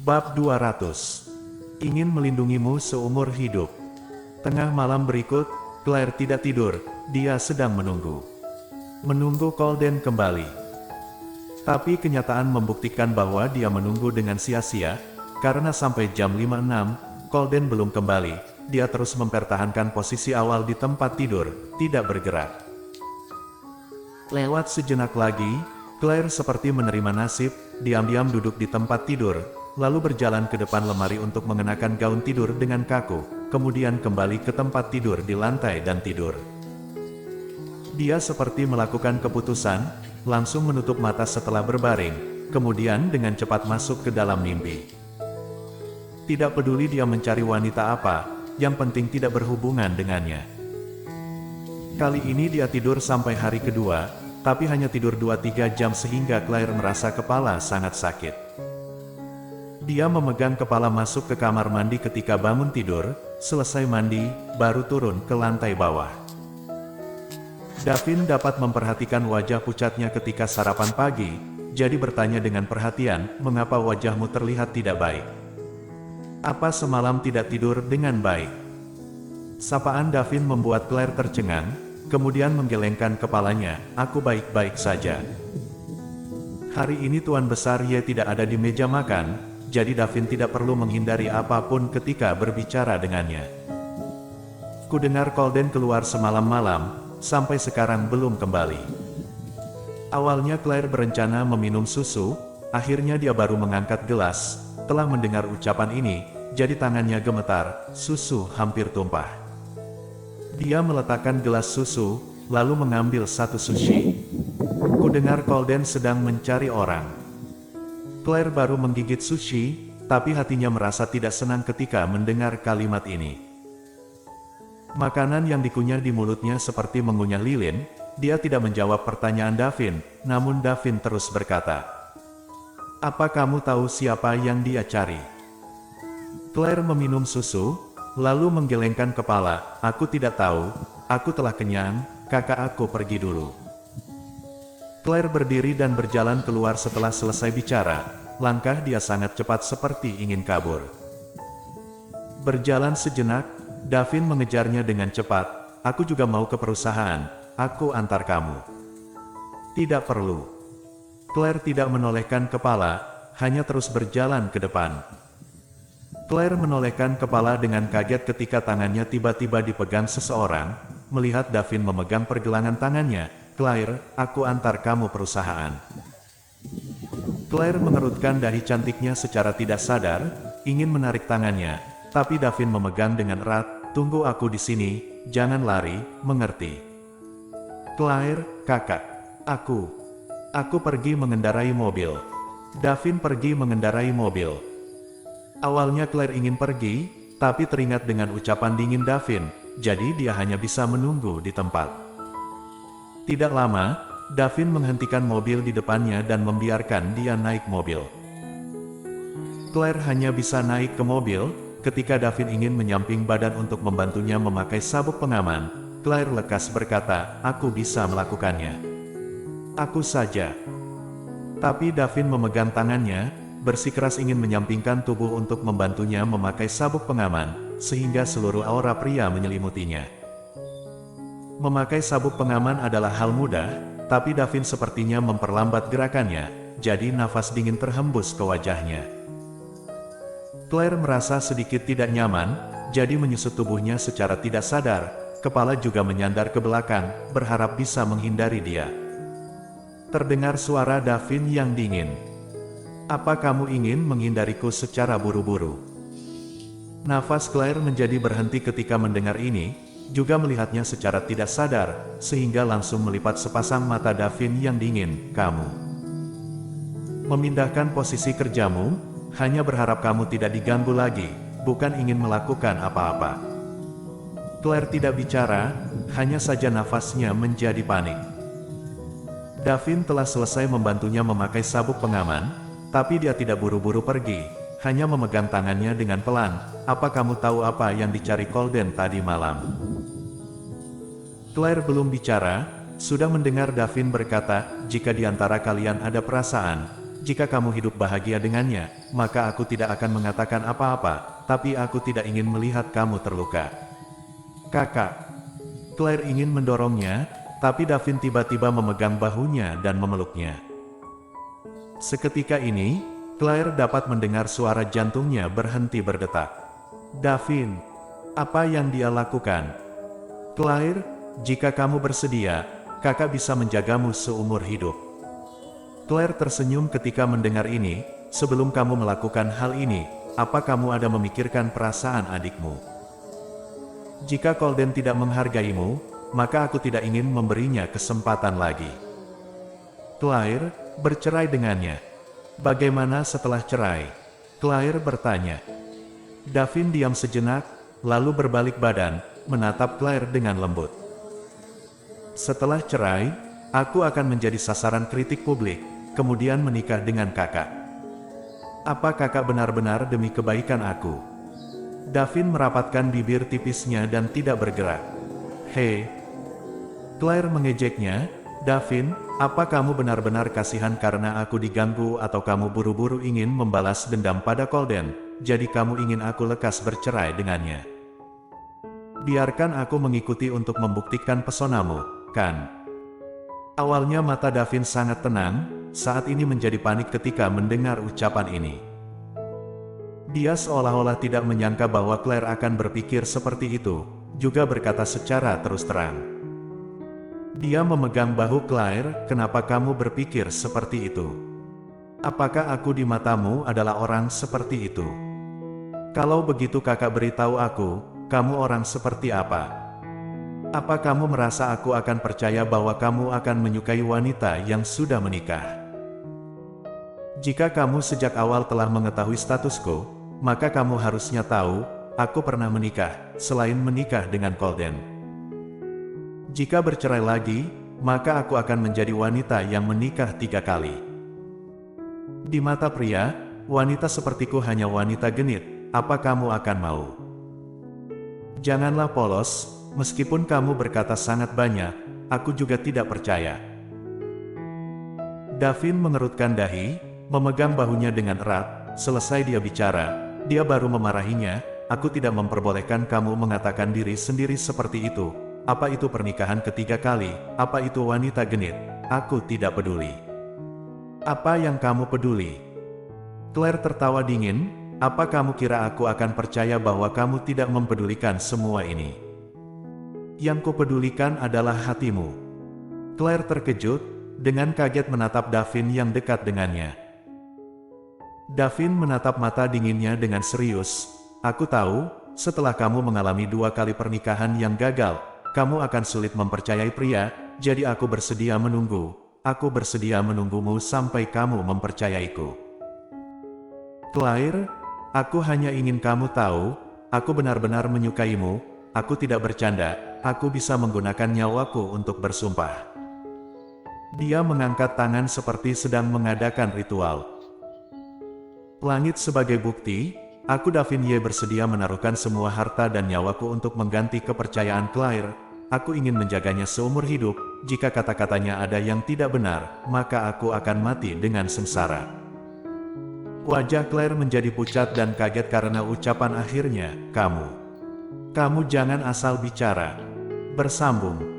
Bab 200. Ingin melindungimu seumur hidup. Tengah malam berikut, Claire tidak tidur, dia sedang menunggu. Menunggu Colden kembali. Tapi kenyataan membuktikan bahwa dia menunggu dengan sia-sia, karena sampai jam 5.06, Colden belum kembali. Dia terus mempertahankan posisi awal di tempat tidur, tidak bergerak. Lewat sejenak lagi, Claire seperti menerima nasib, diam-diam duduk di tempat tidur, lalu berjalan ke depan lemari untuk mengenakan gaun tidur dengan kaku, kemudian kembali ke tempat tidur di lantai dan tidur. Dia seperti melakukan keputusan, langsung menutup mata setelah berbaring, kemudian dengan cepat masuk ke dalam mimpi. Tidak peduli dia mencari wanita apa, yang penting tidak berhubungan dengannya. Kali ini dia tidur sampai hari kedua, tapi hanya tidur 2-3 jam sehingga Claire merasa kepala sangat sakit. Dia memegang kepala masuk ke kamar mandi ketika bangun tidur, selesai mandi, baru turun ke lantai bawah. Davin dapat memperhatikan wajah pucatnya ketika sarapan pagi, jadi bertanya dengan perhatian, mengapa wajahmu terlihat tidak baik? Apa semalam tidak tidur dengan baik? Sapaan Davin membuat Claire tercengang, kemudian menggelengkan kepalanya, aku baik-baik saja. Hari ini Tuan Besar Ye tidak ada di meja makan, jadi Davin tidak perlu menghindari apapun ketika berbicara dengannya. Ku dengar Colden keluar semalam malam, sampai sekarang belum kembali. Awalnya Claire berencana meminum susu, akhirnya dia baru mengangkat gelas. Setelah mendengar ucapan ini, jadi tangannya gemetar, susu hampir tumpah. Dia meletakkan gelas susu, lalu mengambil satu sushi. Ku dengar Colden sedang mencari orang. Claire baru menggigit sushi, tapi hatinya merasa tidak senang ketika mendengar kalimat ini. Makanan yang dikunyah di mulutnya seperti mengunyah lilin, dia tidak menjawab pertanyaan Davin, namun Davin terus berkata, apa kamu tahu siapa yang dia cari? Claire meminum susu, lalu menggelengkan kepala, aku tidak tahu, aku telah kenyang, kakak aku pergi dulu. Claire berdiri dan berjalan keluar setelah selesai bicara, langkah dia sangat cepat seperti ingin kabur. Berjalan sejenak, Davin mengejarnya dengan cepat, aku juga mau ke perusahaan, aku antar kamu. Tidak perlu. Claire tidak menolehkan kepala, hanya terus berjalan ke depan. Claire menolehkan kepala dengan kaget ketika tangannya tiba-tiba dipegang seseorang, melihat Davin memegang pergelangan tangannya, Claire, aku antar kamu perusahaan. Claire mengerutkan dahi cantiknya secara tidak sadar, ingin menarik tangannya, tapi Davin memegang dengan erat, tunggu aku di sini, jangan lari, mengerti? Claire, kakak, Aku pergi mengendarai mobil. Davin pergi mengendarai mobil. Awalnya Claire ingin pergi, tapi teringat dengan ucapan dingin Davin, jadi dia hanya bisa menunggu di tempat. Tidak lama, Davin menghentikan mobil di depannya dan membiarkan dia naik mobil. Claire hanya bisa naik ke mobil, ketika Davin ingin menyamping badan untuk membantunya memakai sabuk pengaman, Claire lekas berkata, aku bisa melakukannya. Aku saja. Tapi Davin memegang tangannya, bersikeras ingin menyampingkan tubuh untuk membantunya memakai sabuk pengaman, sehingga seluruh aura pria menyelimutinya. Memakai sabuk pengaman adalah hal mudah, tapi Davin sepertinya memperlambat gerakannya, jadi nafas dingin terhembus ke wajahnya. Claire merasa sedikit tidak nyaman, jadi menyusut tubuhnya secara tidak sadar, kepala juga menyandar ke belakang, berharap bisa menghindari dia. Terdengar suara Davin yang dingin. Apa kamu ingin menghindariku secara buru-buru? Nafas Claire menjadi berhenti ketika mendengar ini, juga melihatnya secara tidak sadar, sehingga langsung melipat sepasang mata Davin yang dingin, kamu memindahkan posisi kerjamu, hanya berharap kamu tidak diganggu lagi, bukan ingin melakukan apa-apa. Claire tidak bicara, hanya saja nafasnya menjadi panik. Davin telah selesai membantunya memakai sabuk pengaman, tapi dia tidak buru-buru pergi, hanya memegang tangannya dengan pelan, apa kamu tahu apa yang dicari Colden tadi malam? Claire belum bicara, sudah mendengar Davin berkata, jika di antara kalian ada perasaan, jika kamu hidup bahagia dengannya, maka aku tidak akan mengatakan apa-apa, tapi aku tidak ingin melihat kamu terluka. Kakak. Claire ingin mendorongnya, tapi Davin tiba-tiba memegang bahunya dan memeluknya. Seketika ini, Claire dapat mendengar suara jantungnya berhenti berdetak. Davin, apa yang dia lakukan? Claire, jika kamu bersedia, kakak bisa menjagamu seumur hidup. Claire tersenyum ketika mendengar ini. Sebelum kamu melakukan hal ini, apa kamu ada memikirkan perasaan adikmu? Jika Colden tidak menghargaimu, maka aku tidak ingin memberinya kesempatan lagi. Claire, bercerai dengannya. Bagaimana setelah cerai? Claire bertanya. Davin diam sejenak, lalu berbalik badan, menatap Claire dengan lembut. Setelah cerai, aku akan menjadi sasaran kritik publik, kemudian menikah dengan kakak. Apa kakak benar-benar demi kebaikan aku? Davin merapatkan bibir tipisnya dan tidak bergerak. Hei. Claire mengejeknya. Davin, apa kamu benar-benar kasihan karena aku diganggu atau kamu buru-buru ingin membalas dendam pada Colden, jadi kamu ingin aku lekas bercerai dengannya? Biarkan aku mengikuti untuk membuktikan pesonamu, kan? Awalnya mata Davin sangat tenang, saat ini menjadi panik ketika mendengar ucapan ini. Dia seolah-olah tidak menyangka bahwa Claire akan berpikir seperti itu, juga berkata secara terus terang. Dia memegang bahu Claire, kenapa kamu berpikir seperti itu? Apakah aku di matamu adalah orang seperti itu? Kalau begitu kakak beritahu aku, kamu orang seperti apa? Apa kamu merasa aku akan percaya bahwa kamu akan menyukai wanita yang sudah menikah? Jika kamu sejak awal telah mengetahui statusku, maka kamu harusnya tahu, aku pernah menikah, selain menikah dengan Colden. Jika bercerai lagi, maka aku akan menjadi wanita yang menikah 3 kali. Di mata pria, wanita sepertiku hanya wanita genit, apa kamu akan mau? Janganlah polos, meskipun kamu berkata sangat banyak, aku juga tidak percaya. Davin mengerutkan dahi, memegang bahunya dengan erat. Selesai dia bicara, dia baru memarahinya. Aku tidak memperbolehkan kamu mengatakan diri sendiri seperti itu. Apa itu pernikahan ketiga kali? Apa itu wanita genit? Aku tidak peduli. Apa yang kamu peduli? Claire tertawa dingin. Apa kamu kira aku akan percaya bahwa kamu tidak mempedulikan semua ini? Yang kupedulikan adalah hatimu. Claire terkejut, dengan kaget menatap Davin yang dekat dengannya. Davin menatap mata dinginnya dengan serius. Aku tahu, setelah kamu mengalami 2 kali pernikahan yang gagal, kamu akan sulit mempercayai pria, jadi aku bersedia menunggu. Aku bersedia menunggumu sampai kamu mempercayaiku. Claire, aku hanya ingin kamu tahu, aku benar-benar menyukaimu, aku tidak bercanda, aku bisa menggunakan nyawaku untuk bersumpah. Dia mengangkat tangan seperti sedang mengadakan ritual. Langit sebagai bukti, aku Davin Ye bersedia menaruhkan semua harta dan nyawaku untuk mengganti kepercayaan Claire. Aku ingin menjaganya seumur hidup, jika kata-katanya ada yang tidak benar, maka aku akan mati dengan sengsara. Wajah Claire menjadi pucat dan kaget karena ucapan akhirnya, kamu. Kamu jangan asal bicara. Bersambung.